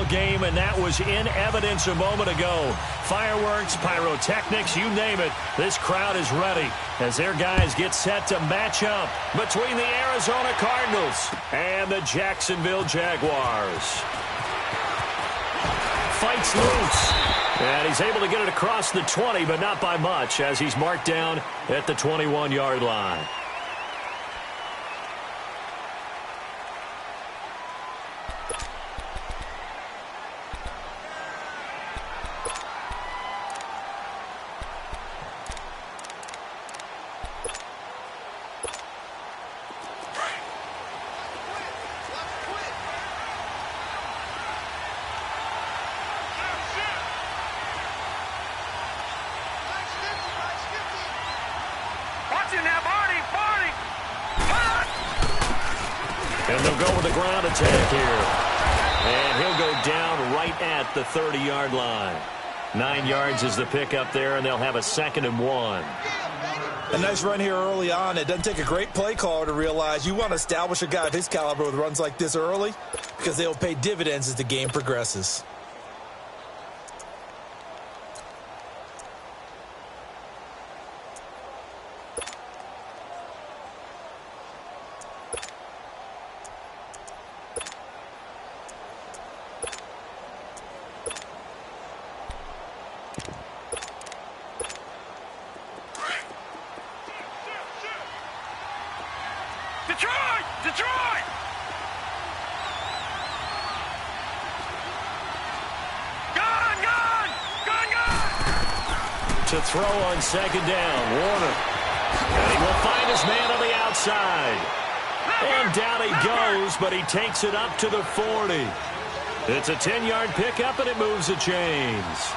game, and that was in evidence a moment ago. Fireworks, pyrotechnics, you name it. This crowd is ready as their guys get set to match up between the Arizona Cardinals and the Jacksonville Jaguars. Fights loose. And he's able to get it across the 20, but not by much, as he's marked down at the 21-yard line. And they'll go with the ground attack here. And he'll go down right at the 30-yard line. 9 yards is the pickup there, and they'll have a 2nd and 1. A nice run here early on. It doesn't take a great play caller to realize you want to establish a guy of his caliber with runs like this early because they will pay dividends as the game progresses. Detroit! Gun! To throw on 2nd down, Warner. And he will find his man on the outside. And down he goes, but he takes it up to the 40. It's a 10-yard pickup, and it moves the chains.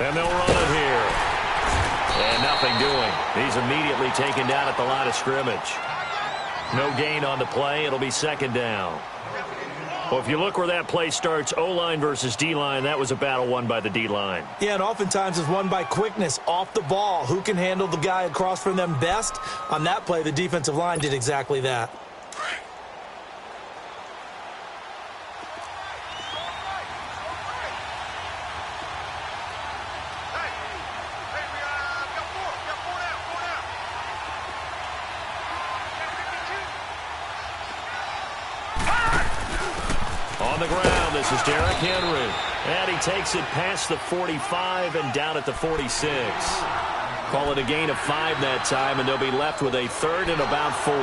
And they'll run it here. And nothing doing. He's immediately taken down at the line of scrimmage. No gain on the play. It'll be 2nd down. Well, if you look where that play starts, O-line versus D-line, that was a battle won by the D-line. Yeah, and oftentimes it's won by quickness off the ball. Who can handle the guy across from them best? On that play, the defensive line did exactly that. On the ground, this is Derrick Henry. And he takes it past the 45 and down at the 46. Call it a gain of 5 that time, and they'll be left with a 3rd and about 4.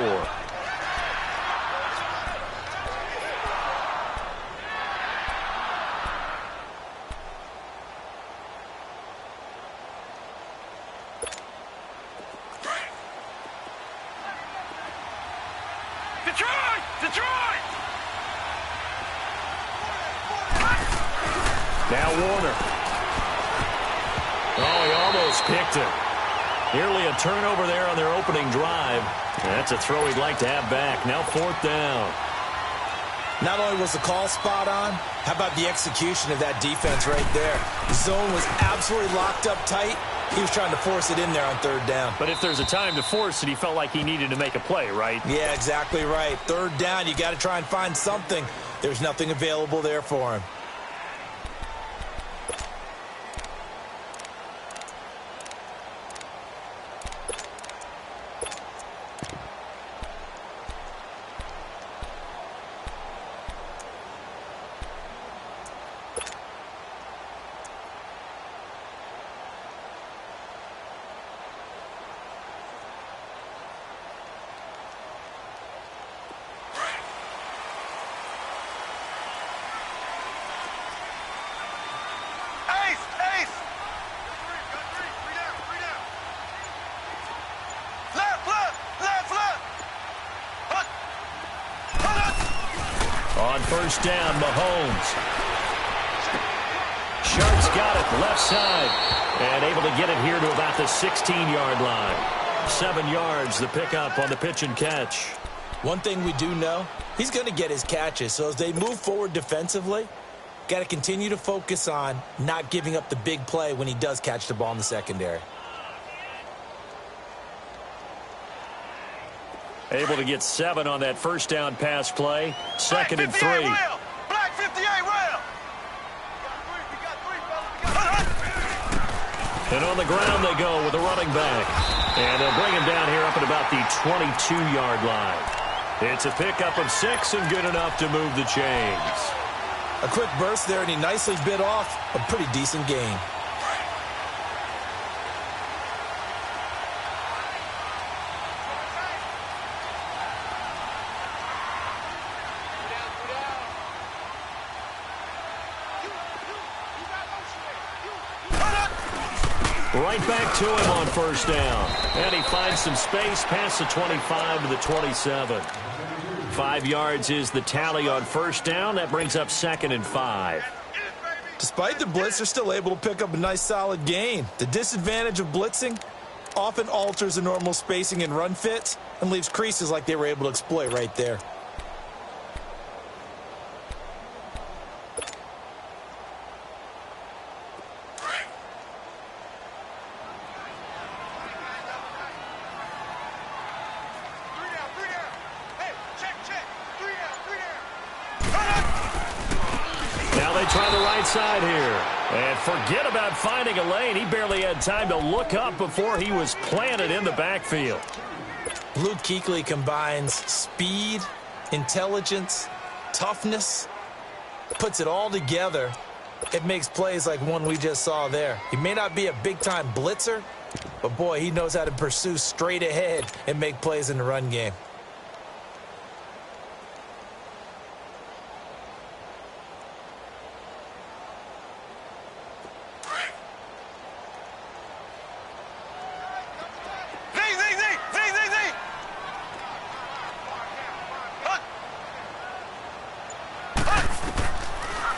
Detroit! Now Warner. Oh, he almost picked it. Nearly a turnover there on their opening drive. That's a throw he'd like to have back. Now 4th down. Not only was the call spot on, how about the execution of that defense right there? The zone was absolutely locked up tight. He was trying to force it in there on 3rd down. But if there's a time to force it, he felt like he needed to make a play, right? Yeah, exactly right. 3rd down, you got to try and find something. There's nothing available there for him. On 1st down, Mahomes. Sharp's got it, left side. And able to get it here to about the 16-yard line. 7 yards, the pickup on the pitch and catch. One thing we do know, he's going to get his catches. So as they move forward defensively, got to continue to focus on not giving up the big play when he does catch the ball in the secondary. Able to get 7 on that first down pass play. Second and 3. Black 58 rail. And on the ground they go with a running back. And they'll bring him down here up at about the 22-yard line. It's a pickup of 6 and good enough to move the chains. A quick burst there, and he nicely bit off a pretty decent gain. Right back to him on first down. And he finds some space past the 25 to the 27. 5 yards is the tally on first down. That brings up 2nd and 5. Despite the blitz, they're still able to pick up a nice solid gain. The disadvantage of blitzing often alters the normal spacing and run fits and leaves creases like they were able to exploit right there. Try the right side here. And forget about finding a lane. He barely had time to look up before he was planted in the backfield. Luke Kuechly combines speed, intelligence, toughness, puts it all together. It makes plays like one we just saw there. He may not be a big-time blitzer, but boy, he knows how to pursue straight ahead and make plays in the run game.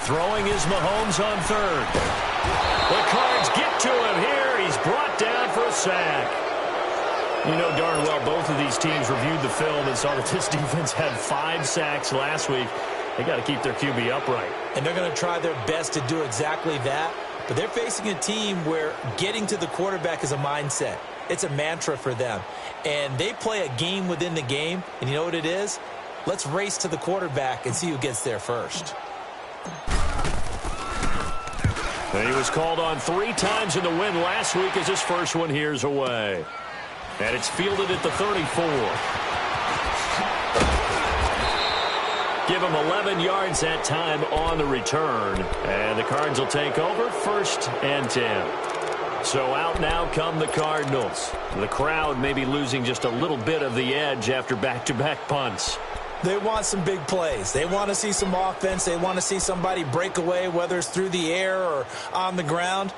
Throwing is Mahomes on third. The Cards get to him here. He's brought down for a sack. You know darn well both of these teams reviewed the film and saw that this defense had 5 sacks last week. They got to keep their QB upright. And they're going to try their best to do exactly that. But they're facing a team where getting to the quarterback is a mindset. It's a mantra for them. And they play a game within the game. And you know what it is? Let's race to the quarterback and see who gets there first. And he was called on 3 times in the win last week as his first one here's away. And it's fielded at the 34. Give him 11 yards that time on the return. And the Cards will take over 1st and 10. So out now come the Cardinals. The crowd may be losing just a little bit of the edge after back-to-back punts. They want some big plays. They want to see some offense. They want to see somebody break away, whether it's through the air or on the ground.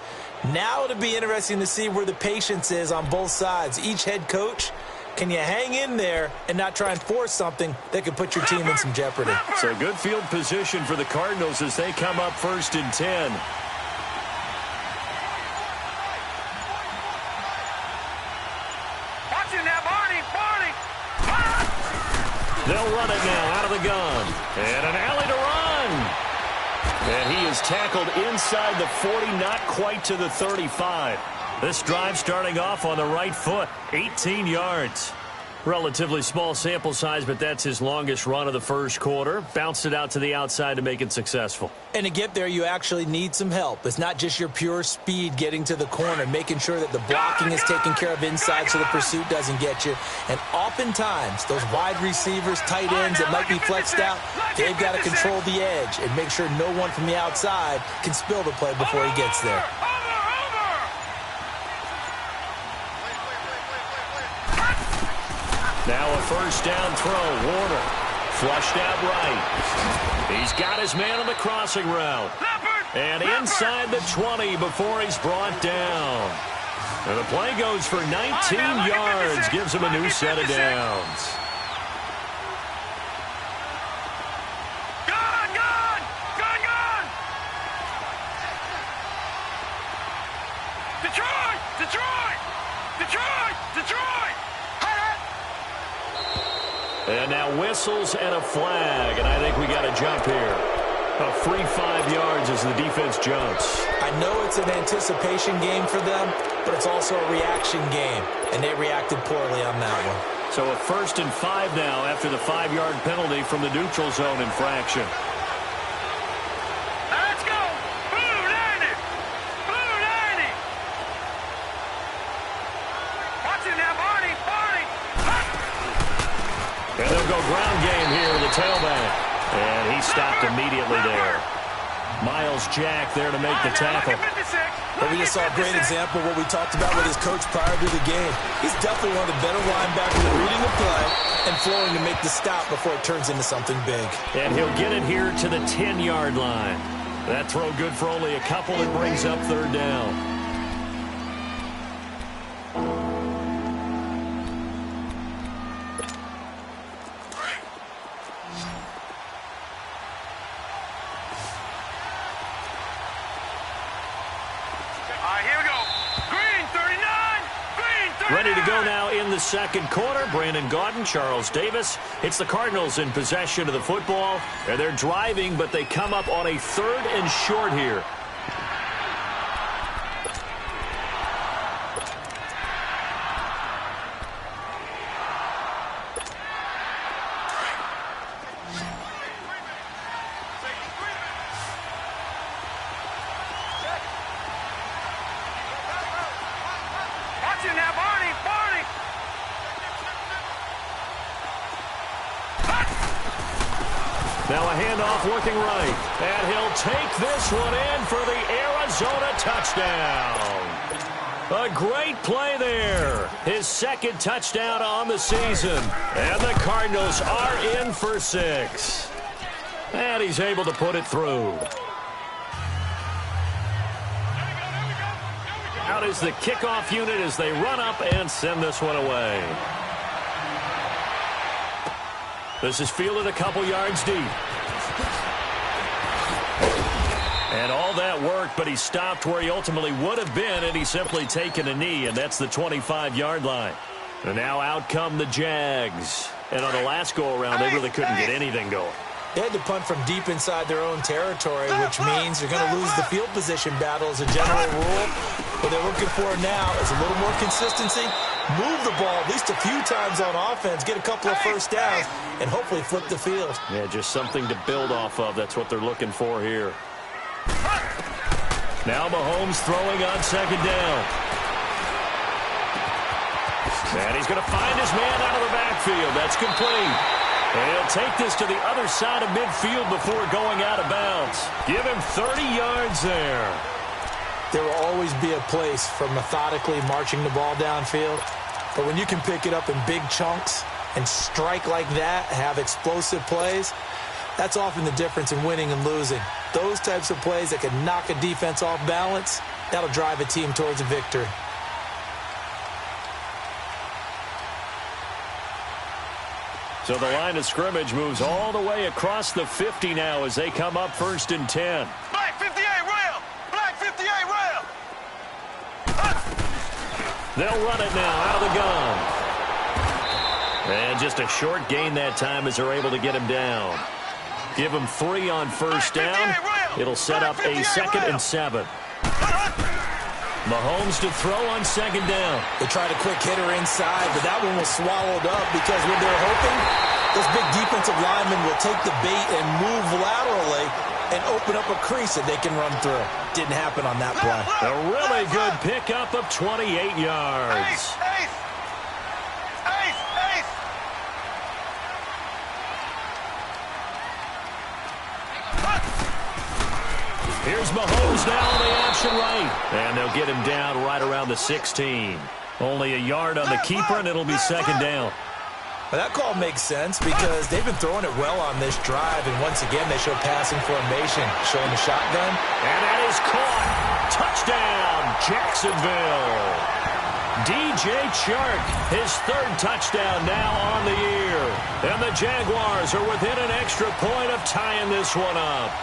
Now it'll be interesting to see where the patience is on both sides. Each head coach, can you hang in there and not try and force something that could put your team in some jeopardy? So good field position for the Cardinals as they come up 1st and 10. They'll run it now out of the gun. And an alley to run. And he is tackled inside the 40, not quite to the 35. This drive starting off on the right foot, 18 yards. Relatively small sample size, but that's his longest run of the first quarter. Bounced it out to the outside to make it successful. And to get there, you actually need some help. It's not just your pure speed getting to the corner, making sure that the blocking is taken care of inside so the pursuit doesn't get you. And oftentimes, those wide receivers, tight ends that might be flexed out, they've got to control the edge and make sure no one from the outside can spill the play before he gets there. Now a first down throw. Warner flushed out right. He's got his man on the crossing route. And inside the 20 before he's brought down. And the play goes for 19 yards. Gives him a new set of downs. And now whistles and a flag, and I think we got a jump here. A free 5 yards as the defense jumps. I know it's an anticipation game for them, but it's also a reaction game, and they reacted poorly on that one. So a 1st and 5 now after the 5-yard penalty from the neutral zone infraction. Let's go! Blue 90! Blue 90! Watch it now, Barney! Barney! And they'll go ground game here with the tailback. And he stopped immediately there. Miles Jack there to make the tackle. But we just saw a great example of what we talked about with his coach prior to the game. He's definitely one of the better linebackers at reading the play and flowing to make the stop before it turns into something big. And he'll get it here to the 10-yard line. That throw good for only a couple. It brings up 3rd down. Ready to go now in the 2nd quarter. Brandon Gaudin, Charles Davis. It's the Cardinals in possession of the football. And they're driving, but they come up on a 3rd and short here. Now a handoff working right. And he'll take this one in for the Arizona touchdown. A great play there. His 2nd touchdown on the season. And the Cardinals are in for 6. And he's able to put it through. Out is the kickoff unit as they run up and send this one away. This is fielded a couple yards deep. And all that worked, but he stopped where he ultimately would have been, and he's simply taken a knee, and that's the 25-yard line. And now out come the Jags. And on the last go-around, they really couldn't get anything going. They had to punt from deep inside their own territory, which means you're going to lose the field position battle as a general rule. What they're looking for now is a little more consistency, move the ball at least a few times on offense, get a couple of first downs, and hopefully flip the field. Yeah, just something to build off of. That's what they're looking for here. Now Mahomes throwing on 2nd down. And he's going to find his man out of the backfield. That's complete. And he'll take this to the other side of midfield before going out of bounds. Give him 30 yards there. There will always be a place for methodically marching the ball downfield. But when you can pick it up in big chunks and strike like that, have explosive plays, that's often the difference in winning and losing. Those types of plays that can knock a defense off balance, that'll drive a team towards a victory. So the line of scrimmage moves all the way across the 50 now as they come up 1st and 10. Black 58 rail! Black 58 rail! They'll run it now out of the gun. And just a short gain that time as they're able to get him down. Give him 3 on 1st down. It'll set up a 2nd and 7. Mahomes to throw on 2nd down. They tried a quick hitter inside, but that one was swallowed up because when they're hoping, those big defensive linemen will take the bait and move laterally and open up a crease that they can run through. Didn't happen on that play. A really good pickup of 28 yards. Here's Mahomes now on the option right. And they'll get him down right around the 16. Only a yard on the keeper, and it'll be 2nd down. Well, that call makes sense because they've been throwing it well on this drive, and once again, they show passing formation, showing the shotgun. And that is caught. Touchdown, Jacksonville. DJ Chark, his 3rd touchdown now on the year. And the Jaguars are within an extra point of tying this one up.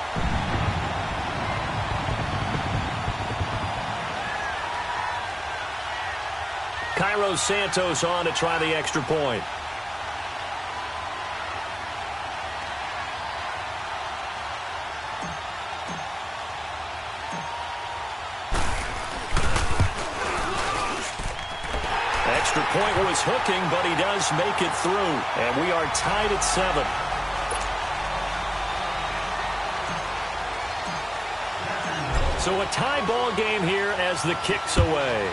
Cairo Santos on to try the extra point. Extra point was is hooking, but he does make it through. And we are tied at 7. So a tie ball game here as the kick's away.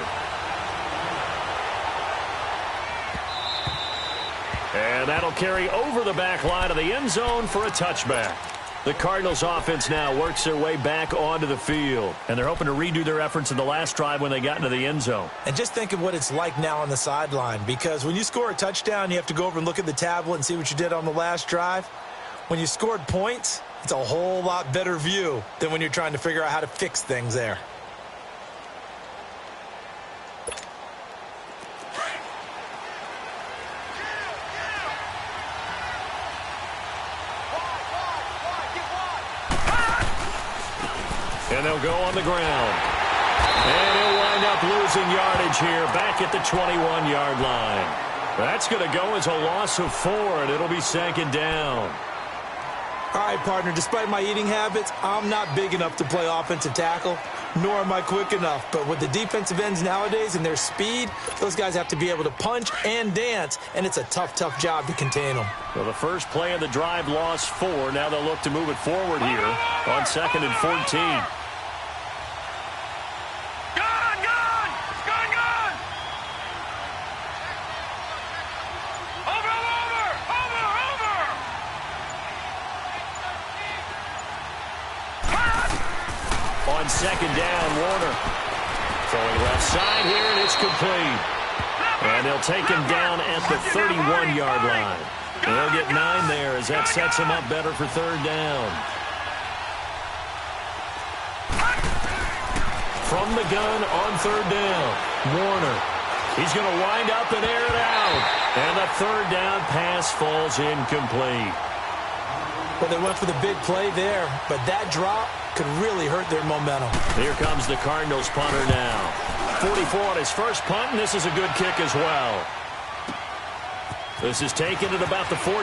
And that'll carry over the back line of the end zone for a touchback. The Cardinals offense now works their way back onto the field. And they're hoping to redo their efforts in the last drive when they got into the end zone. And just think of what it's like now on the sideline. Because when you score a touchdown, you have to go over and look at the tablet and see what you did on the last drive. When you scored points, it's a whole lot better view than when you're trying to figure out how to fix things there. And they'll go on the ground. And he'll wind up losing yardage here back at the 21-yard line. That's going to go as a loss of 4, and it'll be 2nd down. All right, partner, despite my eating habits, I'm not big enough to play offensive tackle, nor am I quick enough. But with the defensive ends nowadays and their speed, those guys have to be able to punch and dance, and it's a tough, tough job to contain them. Well, the first play of the drive lost 4. Now they'll look to move it forward here on 2nd and 14. On 2nd down, Warner throwing left side here, and it's complete. And they'll take him down at the 31-yard line. They'll get 9 there as that sets him up better for 3rd down. From the gun on 3rd down, Warner. He's going to wind up and air it out. And the 3rd down pass falls incomplete. Well, they went for the big play there, but that drop could really hurt their momentum. Here comes the Cardinals punter now. 44 on his first punt, and this is a good kick as well. This is taken at about the 14.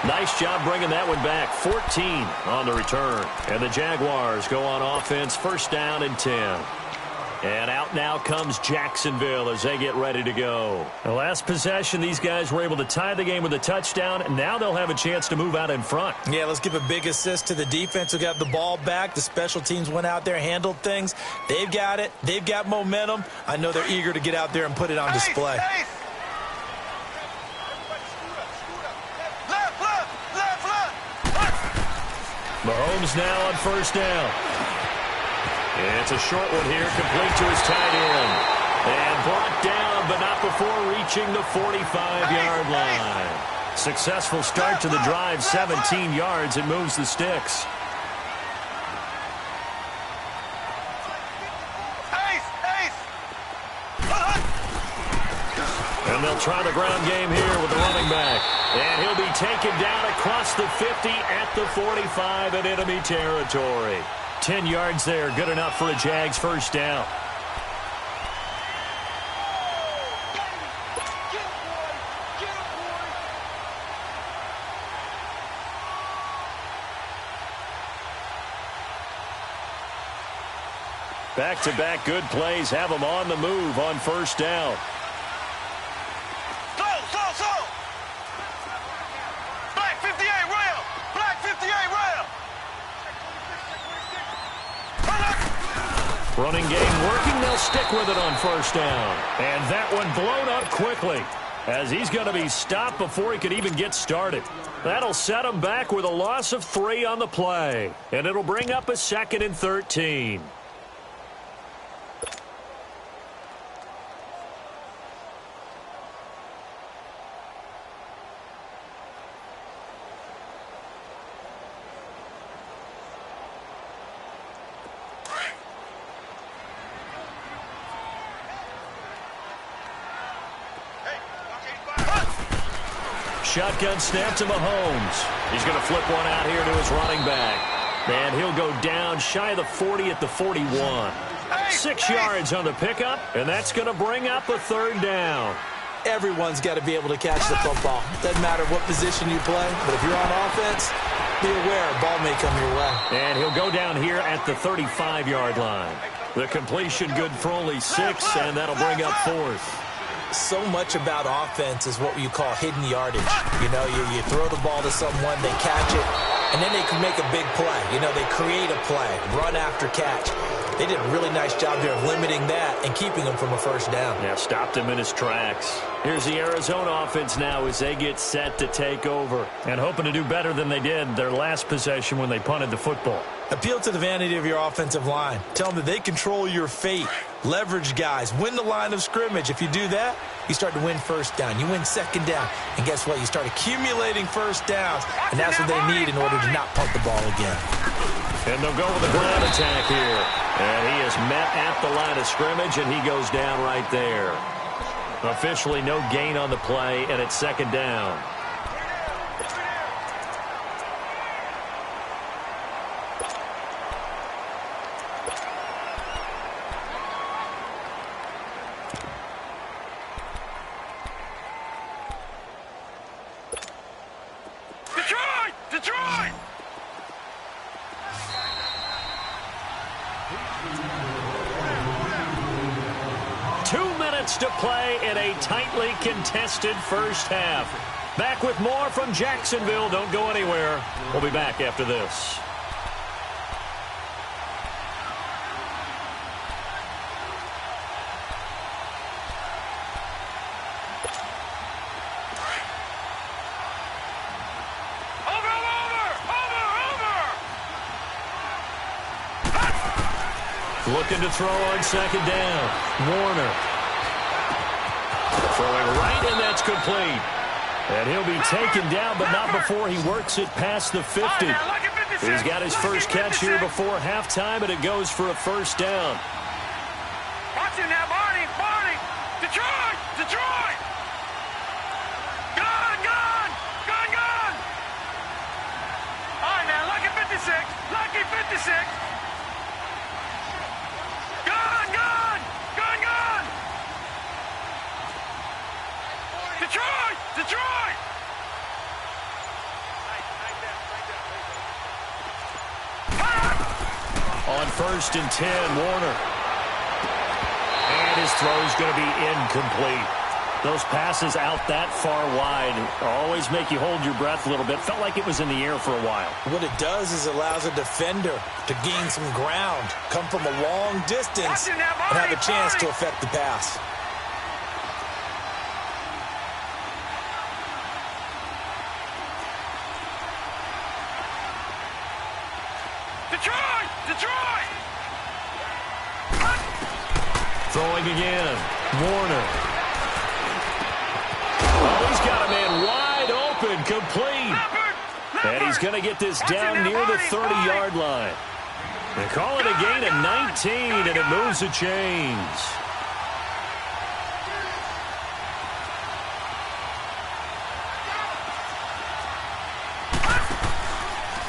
Nice job bringing that one back. 14 on the return. And the Jaguars go on offense, 1st down and 10. And out now comes Jacksonville as they get ready to go. The last possession, these guys were able to tie the game with a touchdown, and now they'll have a chance to move out in front. Yeah, let's give a big assist to the defense who got the ball back. The special teams went out there, handled things. They've got it. They've got momentum. I know they're eager to get out there and put it on display. Mahomes now on 1st down. It's a short one here, complete to his tight end. And brought down, but not before reaching the 45-yard line. Successful start to the drive, 17 yards, and moves the sticks. And they'll try the ground game here with the running back. And he'll be taken down across the 50 at the 45 in enemy territory. 10 yards there, good enough for a Jags 1st down. Back-to-back good plays have them on the move on 1st down. Black 58 rail! Black 58 rail! Running game working, they'll stick with it on 1st down. And that one blown up quickly as he's going to be stopped before he could even get started. That'll set him back with a loss of 3 on the play. And it'll bring up a 2nd and 13. Shotgun snap to Mahomes. He's going to flip one out here to his running back. And he'll go down shy of the 40 at the 41. 6 yards on the pickup, and that's going to bring up a 3rd down. Everyone's got to be able to catch the football. Doesn't matter what position you play, but if you're on offense, be aware a ball may come your way. And he'll go down here at the 35-yard line. The completion good for only 6, and that'll bring up 4th. So much about offense is what you call hidden yardage. You know, you throw the ball to someone, they catch it, and then they can make a big play. You know, they create a play, run after catch. They did a really nice job there of limiting that and keeping him from a first down. Yeah, stopped him in his tracks. Here's the Arizona offense now as they get set to take over and hoping to do better than they did their last possession when they punted the football. Appeal to the vanity of your offensive line. Tell them that they control your fate. Leverage guys. Win the line of scrimmage. If you do that, you start to win first down. You win second down. And guess what? You start accumulating first downs. And that's what they need in order to not punt the ball again. And they'll go with a ground attack here. And he is met at the line of scrimmage, and he goes down right there. Officially no gain on the play, and it's second down. Detroit! 2 minutes to play in a tightly contested first half. Back with more from Jacksonville. Don't go anywhere. We'll be back after this. Looking to throw on second down. Warner. Throwing right, and that's complete. And he'll be taken down, but not before he works it past the 50. He's got his first catch here before halftime, and it goes for a first down. Watch him now, Barney! Barney! Detroit! Detroit! Gone! Gone! Gone! Gone! All right, now, lucky 56. Lucky 56. Gone! Gone! Gone! Gone! Detroit! Detroit! On 1st and 10, Warner. And his throw's going to be incomplete. Those passes out that far wide always make you hold your breath a little bit. Felt like it was in the air for a while. What it does is allows a defender to gain some ground, come from a long distance, and have a chance to affect the pass. Detroit! Detroit! Throwing again. Warner. Oh, he's got a man wide open, complete. And he's going to get this down near the 30-yard line. They call it a gain of 19, and it moves the chains.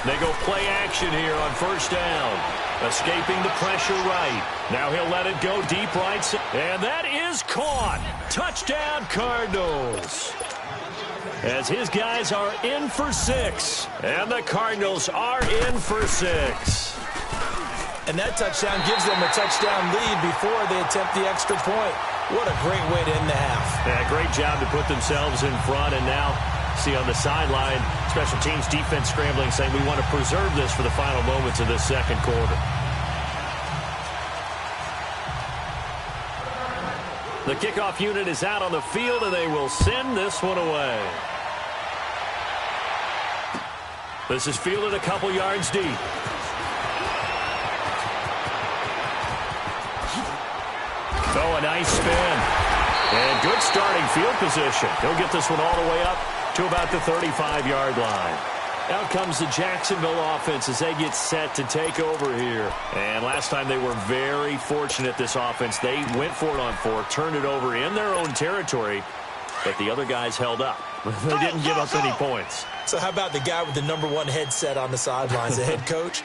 They go play action here on first down. Escaping the pressure right. Now he'll let it go deep right. And that is caught. Touchdown, Cardinals. As his guys are in for 6. And the Cardinals are in for 6. And that touchdown gives them a touchdown lead before they attempt the extra point. What a great way to end the half. Yeah, great job to put themselves in front. And now, see on the sideline, special teams defense scrambling, saying we want to preserve this for the final moments of this second quarter. The kickoff unit is out on the field, and they will send this one away. This is fielded a couple yards deep. Oh, a nice spin. And good starting field position. He'll get this one all the way up to about the 35-yard line. Out comes the Jacksonville offense as they get set to take over here. And last time they were very fortunate, this offense. They went for it on 4, turned it over in their own territory, but the other guys held up. They didn't give up any points. So how about the guy with the #1 headset on the sidelines, the head coach?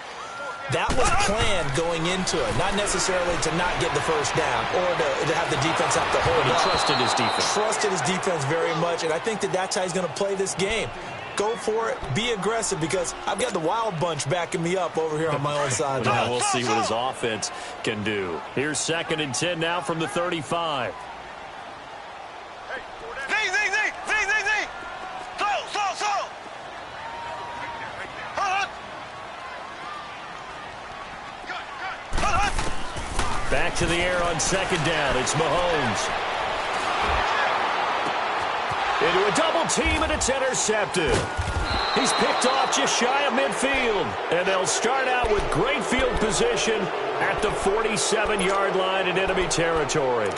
That was planned going into it, not necessarily to not get the first down or to have the defense have to hold He up. trusted his defense. Trusted his defense very much, and I think that that's how he's going to play this game. go for it, be aggressive, because I've got the wild bunch backing me up over here on my own side. Now we'll see what his offense can do. Here's 2nd and 10 now from the 35. Back to the air on 2nd down. It's Mahomes. Into a double team, and it's intercepted. He's picked off just shy of midfield. And they'll start out with great field position at the 47-yard line in enemy territory.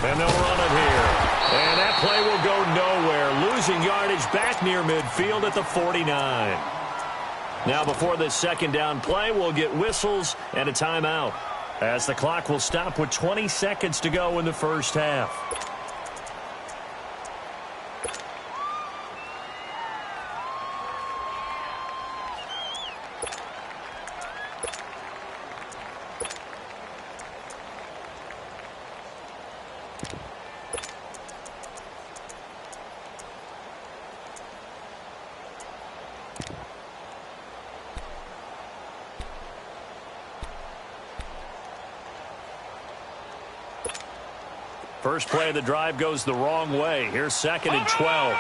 And they'll run it here. And that play will go nowhere. Losing yardage back near midfield at the 49. Now before this 2nd down play, we'll get whistles and a timeout, as the clock will stop with 20 seconds to go in the first half. First play of the drive goes the wrong way. Here's 2nd and 12.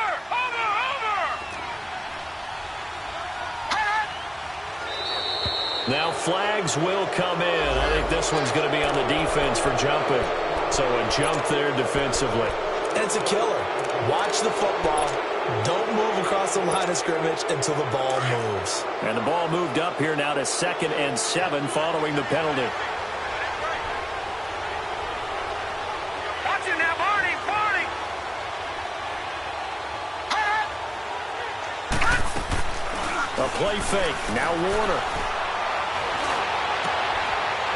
Now flags will come in. I think this one's going to be on the defense for jumping. So a jump there defensively. And it's a killer. Watch the football. Don't move across the line of scrimmage until the ball moves. And the ball moved up here now to 2nd and 7 following the penalty. A play fake. Now Warner.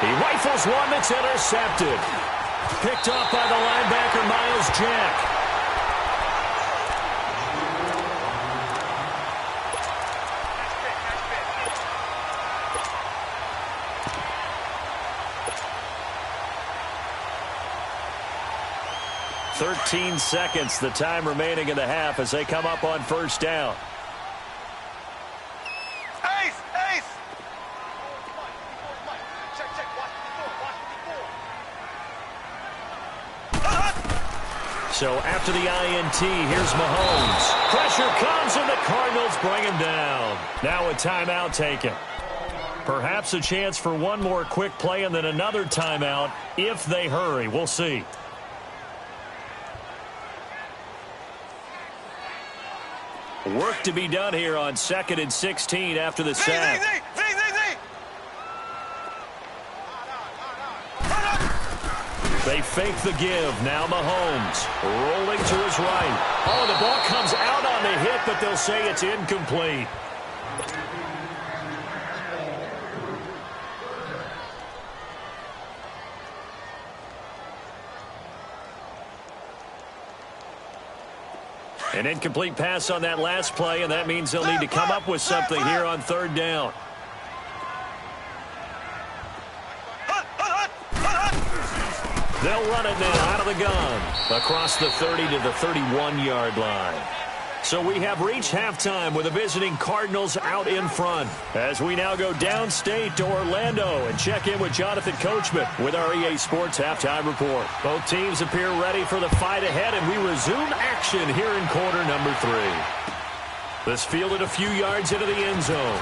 He rifles one that's intercepted. Picked off by the linebacker, Miles Jack. "13 seconds, the time remaining in the half as they come up on first down. So after the INT, here's Mahomes. Pressure comes, and the Cardinals bring him down. Now a timeout taken. Perhaps a chance for one more quick play and then another timeout if they hurry. We'll see. Work to be done here on 2nd and 16 after the sack. They fake the give. Now Mahomes rolling to his right. Oh, the ball comes out on the hit, but they'll say it's incomplete. An incomplete pass on that last play, and that means they'll need to come up with something here on 3rd down. They'll run it now out of the gun across the 30 to the 31-yard line. So we have reached halftime with the visiting Cardinals out in front. As we now go downstate to Orlando and check in with Jonathan Coachman with our EA Sports Halftime Report. Both teams appear ready for the fight ahead, and we resume action here in quarter number 3. This fielded a few yards into the end zone.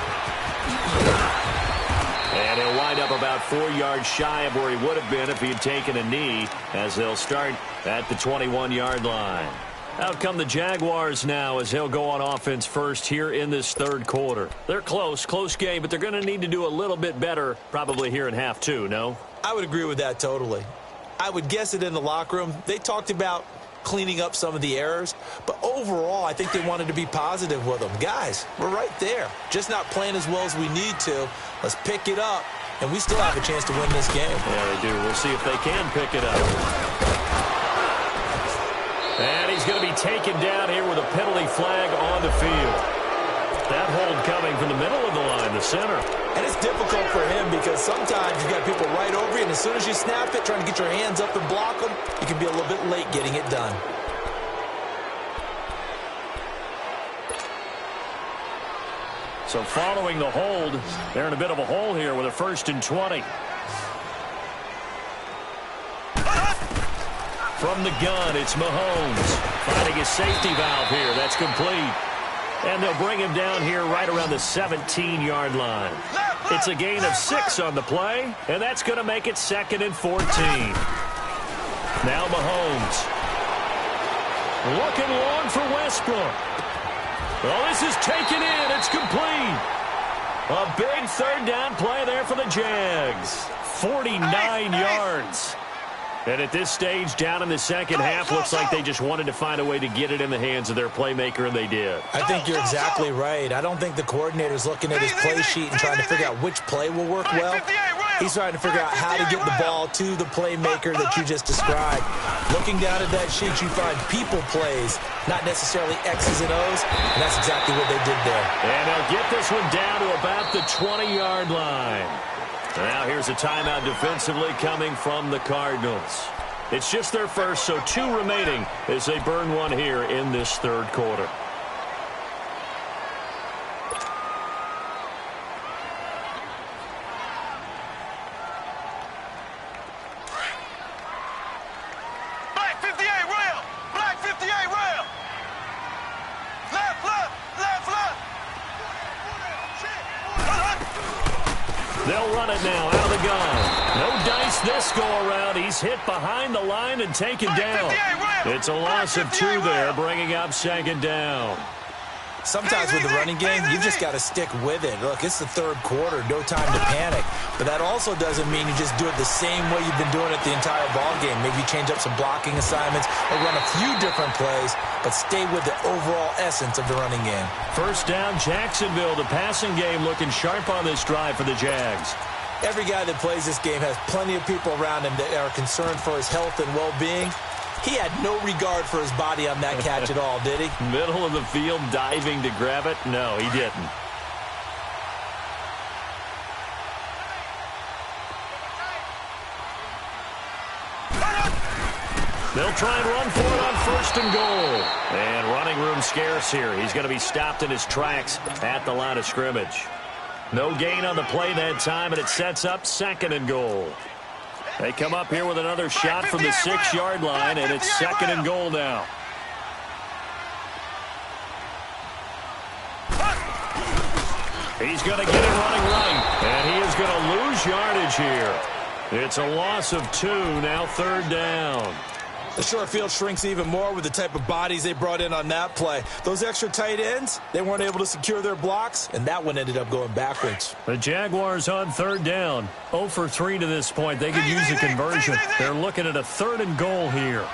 And he'll wind up about 4 yards shy of where he would have been if he had taken a knee, as they'll start at the 21-yard line. Out come the Jaguars now as they'll go on offense first here in this 3rd quarter. They're close game, but they're going to need to do a little bit better probably here in half 2, no? I would agree with that totally. I would guess it in the locker room. They talked about cleaning up some of the errors, but overall, I think they wanted to be positive with them. Guys, we're right there. Just not playing as well as we need to. Let's pick it up, and we still have a chance to win this game. Yeah, they do. We'll see if they can pick it up. And he's going to be taken down here with a penalty flag on the field. That hold coming from the middle of the line, the center. And it's difficult for him because sometimes you got people right over you, and as soon as you snap it, trying to get your hands up and block them, you can be a little bit late getting it done. So following the hold, they're in a bit of a hole here with a 1st and 20. From the gun, it's Mahomes finding his safety valve here. That's complete. And they'll bring him down here right around the 17-yard line. It's a gain of 6 on the play, and that's going to make it 2nd and 14. Now Mahomes. Looking long for Westbrook. Well, this is taken in. It's complete. A big 3rd down play there for the Jags. 49 yards. And at this stage, down in the second half, looks like they just wanted to find a way to get it in the hands of their playmaker, and they did. I think you're exactly right. I don't think the coordinator's looking at his play sheet and trying to figure out which play will work well. He's trying to figure out how to get the ball to the playmaker that you just described. Looking down at that sheet, you find people plays, not necessarily X's and O's, and that's exactly what they did there. And they'll get this one down to about the 20-yard line. Now here's a timeout defensively coming from the Cardinals. It's just their first, so 2 remaining as they burn one here in this 3rd quarter. Black 58 rail! Black 58 rail! Left, left, left, left! They'll run it now out of the gun. No dice this go-around. He's hit behind the line and taken down. It's a loss of 2 there, bringing up 2nd down. Sometimes with the running game, you just got to stick with it. Look, it's the 3rd quarter, no time to panic. But that also doesn't mean you just do it the same way you've been doing it the entire ball game. Maybe you change up some blocking assignments or run a few different plays, but stay with the overall essence of the running game. 1st down, Jacksonville. The passing game looking sharp on this drive for the Jags. Every guy that plays this game has plenty of people around him that are concerned for his health and well-being. He had no regard for his body on that catch at all, did he? Middle of the field, diving to grab it? No, he didn't. They'll try and run for it on 1st and goal. And running room scarce here. He's going to be stopped in his tracks at the line of scrimmage. No gain on the play that time, and it sets up 2nd and goal. They come up here with another shot from the 6-yard line, and it's 2nd and goal now. He's going to get it running right, and he is going to lose yardage here. It's a loss of 2, now 3rd down. The short field shrinks even more with the type of bodies they brought in on that play. Those extra tight ends, they weren't able to secure their blocks, and that one ended up going backwards. The Jaguars on 3rd down. 0 for 3 to this point. They could use a conversion. They're looking at a 3rd and goal here.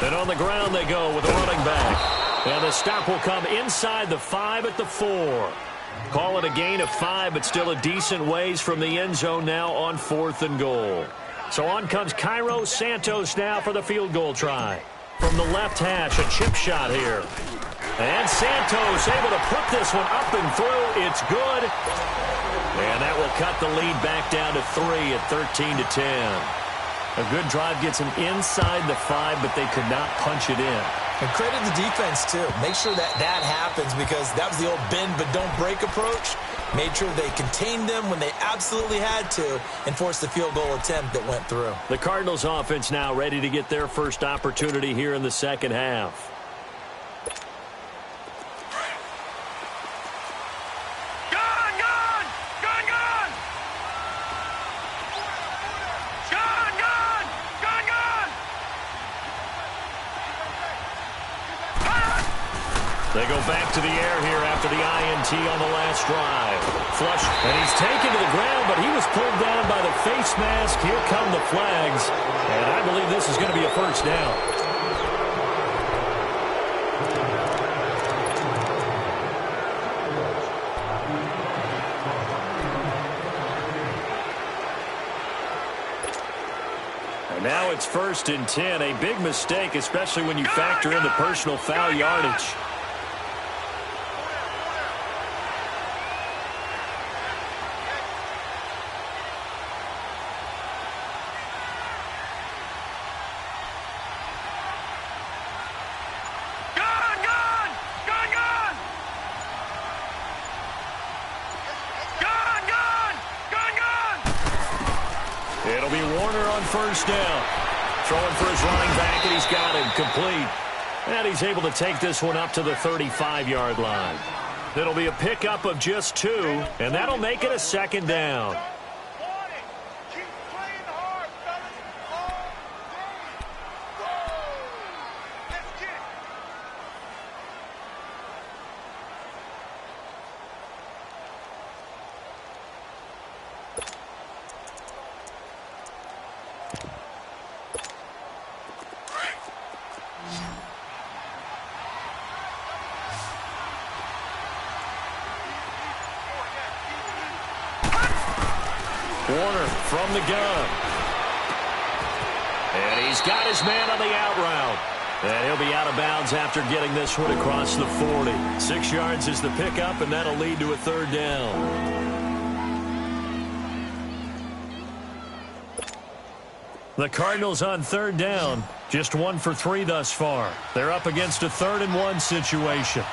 And on the ground they go with a running back. And the stop will come inside the 5 at the 4. Call it a gain of 5, but still a decent ways from the end zone now on 4th and goal. So on comes Cairo Santos now for the field goal try. From the left hash, a chip shot here. And Santos able to put this one up and through. It's good. And that will cut the lead back down to 3 at 13-10. A good drive gets them inside the 5, but they could not punch it in. And credit the defense, too. Make sure that happens because that was the old bend but don't break approach. Made sure they contained them when they absolutely had to and forced the field goal attempt that went through. The Cardinals offense now ready to get their first opportunity here in the second half. They They go back to the air here after the INT on the last drive. Flush, and he's taken to the ground, but he was pulled down by the face mask. Here come the flags, and I believe this is going to be a first down. Now it's 1st and 10, a big mistake, especially when you factor in the personal foul yardage. It'll be Warner on first down. Throwing for his running back, and he's got him complete. And he's able to take this one up to the 35-yard line. It'll be a pickup of just 2, and that'll make it a 2nd down. Warner from the gun. And he's got his man on the out route. And he'll be out of bounds after getting this one across the 40. 6 yards is the pickup, and that'll lead to a 3rd down. The Cardinals on 3rd down. Just 1 for 3 thus far. They're up against a 3rd and 1 situation.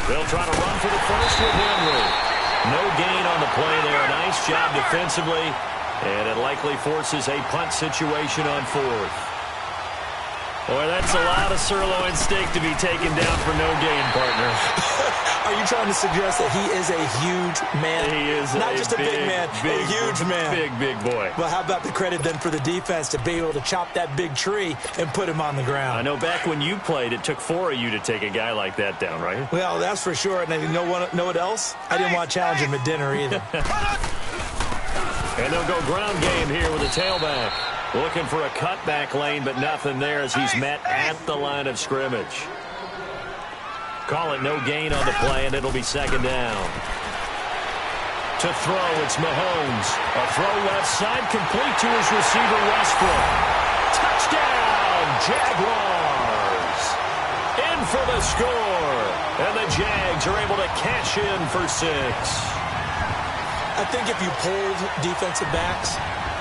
They'll try to run for the first with Henry. No gain on the play there. Nice job defensively. And it likely forces a punt situation on 4th. Boy, that's a lot of sirloin steak to be taken down for no gain, partner. Are you trying to suggest that he is a huge man? He is not just a big man, a huge man. Big boy. Well, how about the credit then for the defense to be able to chop that big tree and put him on the ground? I know back when you played, it took 4 of you to take a guy like that down, right? Well, that's for sure. And you know what else? I didn't want to challenge him at dinner either. And they'll go ground game here with a tailback. Looking for a cutback lane, but nothing there as he's met at the line of scrimmage. Call it no gain on the play, and it'll be 2nd down. To throw, it's Mahomes. A throw left side, complete to his receiver, Westbrook. Touchdown, Jaguars! In for the score. And the Jags are able to cash in for 6. I think if you polled defensive backs,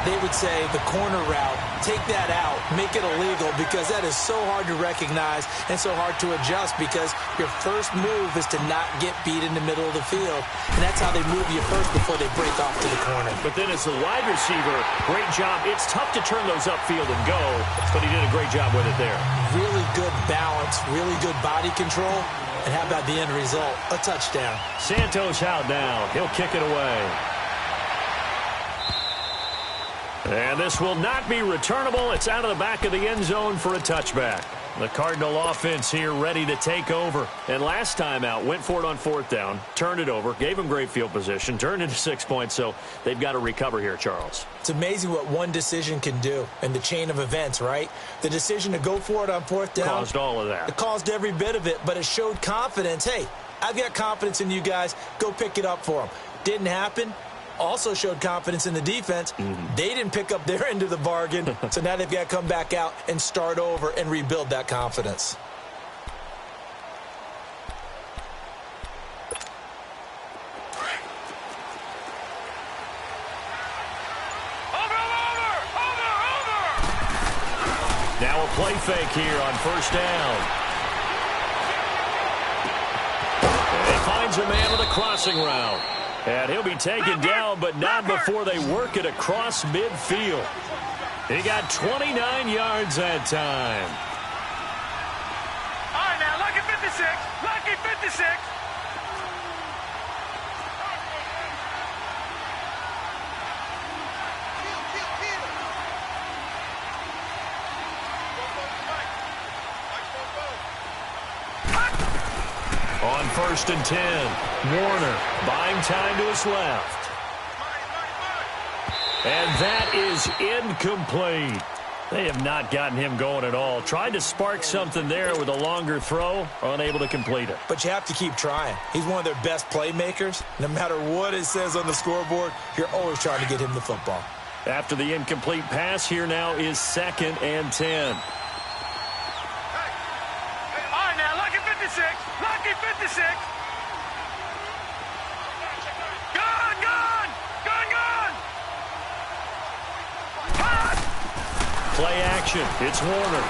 they would say the corner route, take that out, make it illegal, because that is so hard to recognize and so hard to adjust, because your first move is to not get beat in the middle of the field. And that's how they move you first before they break off to the corner. But then as the wide receiver, great job. It's tough to turn those upfield and go, but he did a great job with it there. Really good balance, really good body control. And how about the end result? A touchdown. Santos out now. He'll kick it away. And this will not be returnable. It's out of the back of the end zone for a touchback. The Cardinal offense here ready to take over. And last time out, went for it on 4th down, turned it over, gave them great field position, turned into 6 points, so they've got to recover here, Charles. It's amazing what one decision can do in the chain of events, right? The decision to go for it on 4th down. Caused all of that. It caused every bit of it, but it showed confidence. Hey, I've got confidence in you guys. Go pick it up for them. Didn't happen. Also showed confidence in the defense. They didn't pick up their end of the bargain, so now they've got to come back out and start over and rebuild that confidence. Now a play fake here on 1st down. And he finds a man with a crossing route. And he'll be taken down, but not before they work it across midfield. He got 29 yards that time. All right, now, lucky 56. Lucky 56. On 1st and 10, Warner buying time to his left. And that is incomplete. They have not gotten him going at all. Tried to spark something there with a longer throw, unable to complete it. But you have to keep trying. He's one of their best playmakers. No matter what it says on the scoreboard, you're always trying to get him the football. After the incomplete pass, here now is 2nd and 10. All right, now, lucky 56. Lucky 56. Gun, gun. Gun, gun. Pass. Play action. It's Warner.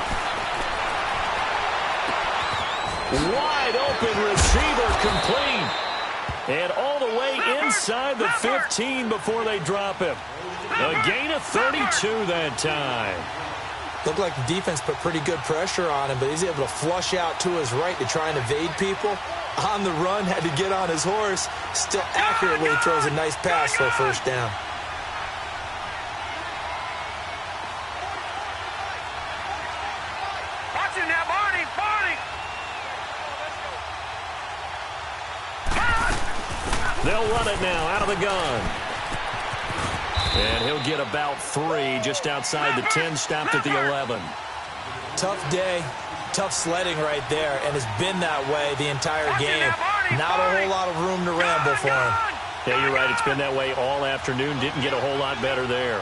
Wide open receiver complete. And all the way inside the 15 before they drop him. A gain of 32 that time. Looked like the defense put pretty good pressure on him, but he's able to flush out to his right to try and evade people. On the run, had to get on his horse. Still accurately throws a nice pass for a first down. Watch it now, Barney. Barney. They'll run it now out of the gun. And he'll get about 3 just outside the 10, stopped at the 11. Tough day, tough sledding right there, and it's been that way the entire game. Not a whole lot of room to ramble for him. Yeah, you're right. It's been that way all afternoon. Didn't get a whole lot better there.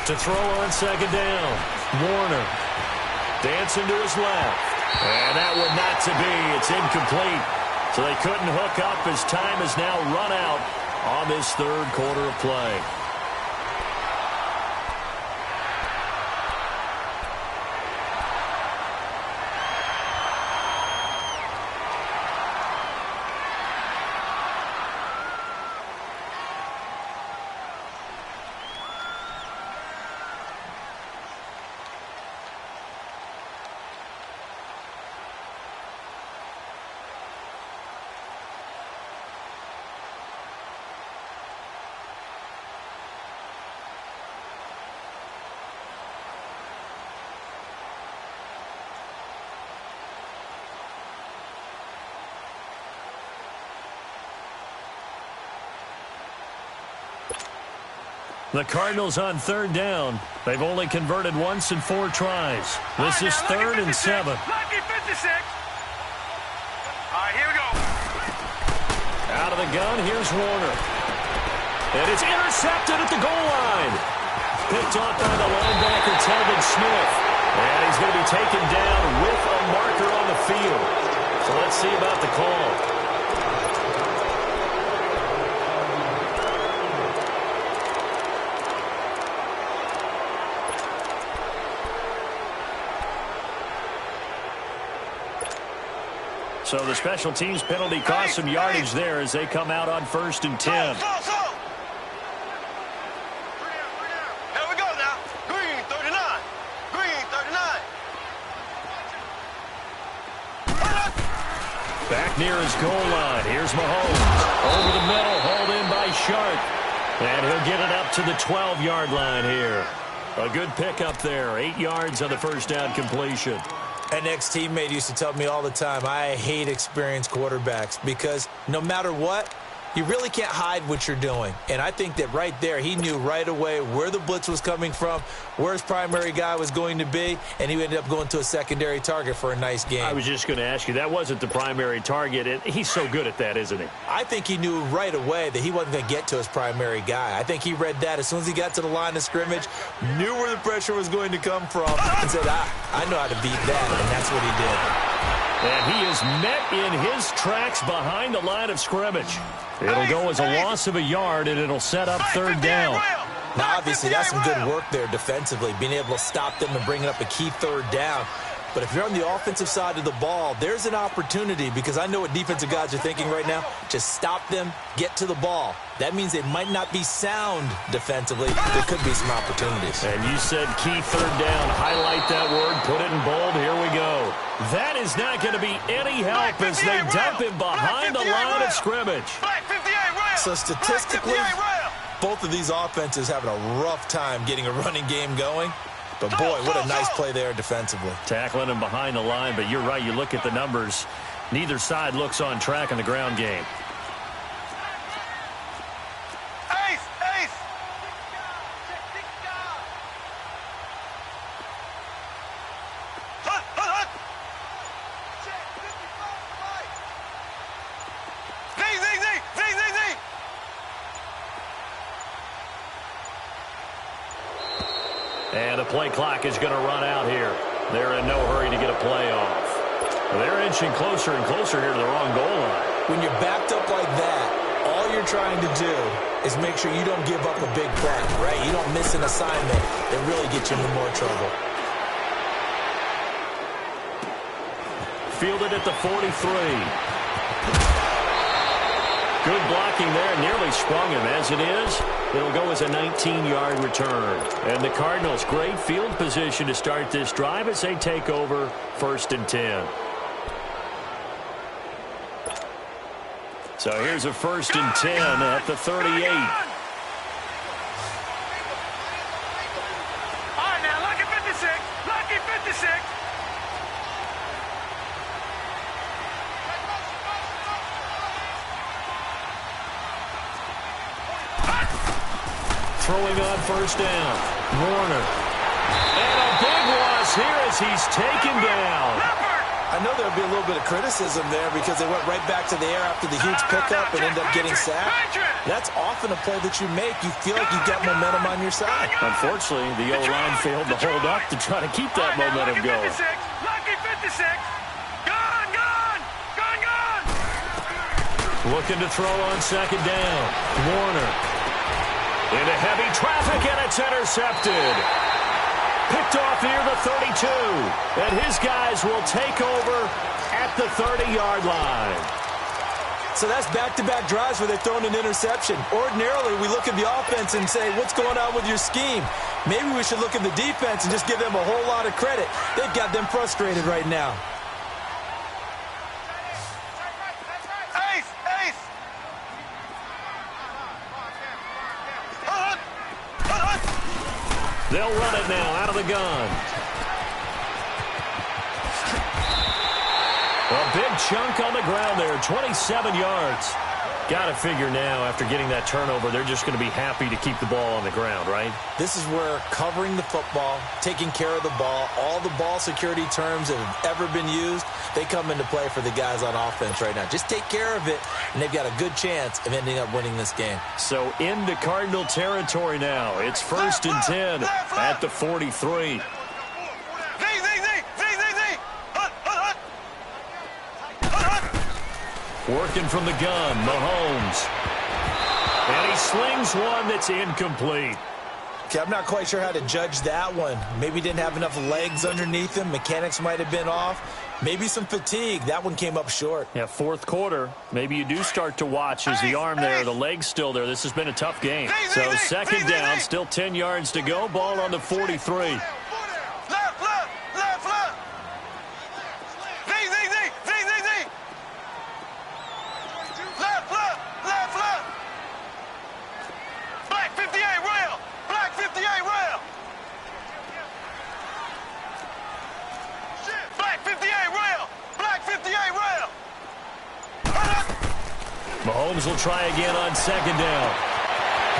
To throw on 2nd down, Warner dancing to his left. And that one not to be. It's incomplete. So they couldn't hook up as time has now run out on this 3rd quarter of play. The Cardinals on 3rd down. They've only converted once in 4 tries. This is 3rd and 7. Lucky 56. All right, here we go. Out of the gun, here's Warner. And it's intercepted at the goal line. Picked off by the linebacker, Telvin Smith. And he's going to be taken down with a marker on the field. So let's see about the call. So the special teams penalty cost some yardage there as they come out on 1st and 10. Here we go now. Green 39. Green 39. Back near his goal line. Here's Mahomes. Over the middle, hauled in by Sharp. And he'll get it up to the 12-yard line here. A good pickup there. 8 yards on the first down completion. An ex-teammate used to tell me all the time, I hate experienced quarterbacks because no matter what, you really can't hide what you're doing. And I think that right there, he knew right away where the blitz was coming from, where his primary guy was going to be, and he ended up going to a secondary target for a nice game. I was just going to ask you, that wasn't the primary target, and he's so good at that, isn't he? I think he knew right away that he wasn't going to get to his primary guy. I think he read that as soon as he got to the line of scrimmage, knew where the pressure was going to come from, and said, I know how to beat that, and that's what he did. And he is met in his tracks behind the line of scrimmage. It'll go as a loss of a yard, and it'll set up 3rd down. Now, obviously, that's some good work there defensively, being able to stop them and bring up a key 3rd down. But if you're on the offensive side of the ball, there's an opportunity because I know what defensive guys are thinking right now. Just stop them, get to the ball. That means they might not be sound defensively. There could be some opportunities. And you said key 3rd down. Highlight that word. Put it in bold. Here we go. That is not going to be any help as they dump him behind the line of scrimmage. So statistically, both of these offenses having a rough time getting a running game going. But, boy, what a nice play there defensively. Tackling him behind the line, but you're right. You look at the numbers. Neither side looks on track in the ground game. And the play clock is going to run out here. They're in no hurry to get a play off. They're inching closer and closer here to the wrong goal line. When you're backed up like that, all you're trying to do is make sure you don't give up a big play, right? You don't miss an assignment that really gets you into more trouble. Fielded at the 43. Good blocking there, nearly sprung him. As it is, it'll go as a 19-yard return. And the Cardinals, great field position to start this drive as they take over 1st and 10. So here's a 1st and 10 at the 38. All right, now, lucky 56. Lucky 56. Throwing on 1st down. Warner. And a big loss here as he's taken down. I know there'll be a little bit of criticism there because they went right back to the air after the huge pickup and ended up getting sacked. That's often a play that you make. You feel like you've got momentum on your side. Unfortunately, the O-line failed to hold up to try to keep that momentum going. Lucky 56. Gone, gone. Gone, gone. Looking to throw on 2nd down. Warner. Into heavy traffic, and it's intercepted. Picked off near the 32. And his guys will take over at the 30-yard line. So that's back-to-back drives where they're throwing an interception. Ordinarily, we look at the offense and say, what's going on with your scheme? Maybe we should look at the defense and just give them a whole lot of credit. They've got them frustrated right now. They'll run it now out of the gun. A big chunk on the ground there, 27 yards. Got to figure now, after getting that turnover, they're just going to be happy to keep the ball on the ground, right? This is where covering the football, taking care of the ball, all the ball security terms that have ever been used, they come into play for the guys on offense right now. Just take care of it, and they've got a good chance of ending up winning this game. So into Cardinal territory now. It's 1st and 10 at the 43. Working from the gun, Mahomes. And he slings one that's incomplete. Okay, I'm not quite sure how to judge that one. Maybe didn't have enough legs underneath him. Mechanics might have been off. Maybe some fatigue. That one came up short. Yeah, 4th quarter. Maybe you do start to watch as the arm there, the leg's still there. This has been a tough game. So 2nd down, still 10 yards to go. Ball on the 43. Mahomes will try again on 2nd down.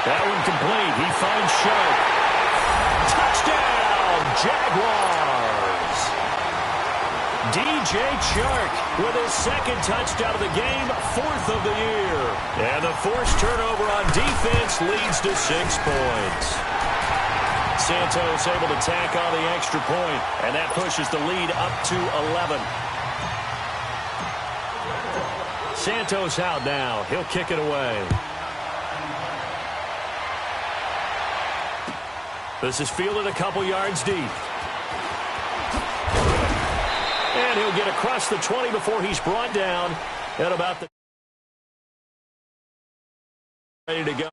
That one complete. He finds Sharp. Touchdown, Jaguars! DJ Chark with his 2nd touchdown of the game, 4th of the year. And the forced turnover on defense leads to 6 points. Santos able to tack on the extra point, and that pushes the lead up to 11. Santos out now. He'll kick it away. This is fielded a couple yards deep. And he'll get across the 20 before he's brought down at about the... Ready to go.